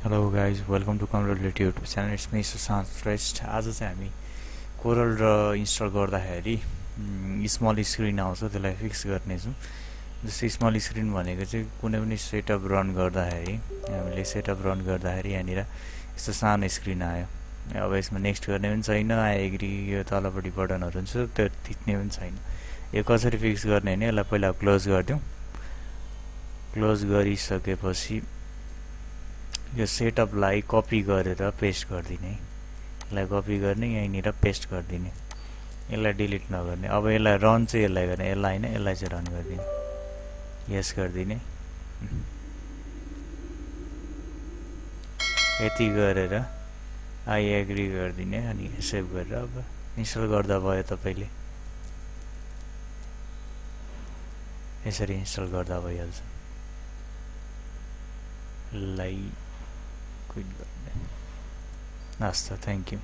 Hello guys welcome to comrade YouTube channel it's me Sushant Shrestha. आज चाहिँ हामी कोरल ड्र इन्स्टल गर्दाखेरि स्मल स्क्रिन आउँछ, त्यसलाई फिक्स गर्नेछौँ। जस्तै स्मल स्क्रिन भनेको चाहिँ कुनै पनि सेटअप रन गर्दाखेरि हामीले यहाँनिर यस्तो सानो स्क्रिन आयो। अब यसमा नेक्स्ट गर्ने पनि छैन, एग्री यो तलपट्टि बटनहरू हुन्छ त्यो थिच्ने पनि छैन। यो कसरी फिक्स गर्ने भने यसलाई पहिला क्लोज गरिदिउँ। क्लोज गरिसकेपछि यो सेटअपलाई कपी गरेर पेस्ट गरिदिने, यसलाई कपी गर्ने यहीँनिर पेस्ट गरिदिने, यसलाई डिलिट नगर्ने। अब यसलाई रन चाहिँ यसलाई गर्ने, यसलाई होइन यसलाई चाहिँ रन गरिदिने, यस गरिदिने। यति गरेर आई एग्री गरिदिने अनि सेभ गरेर अब इन्स्टल गर्दा भयो। तपाईँले यसरी इन्स्टल गर्दा भइहाल्छ। लाई क्विट गर्ने। हस् त, थ्याङ्क यू।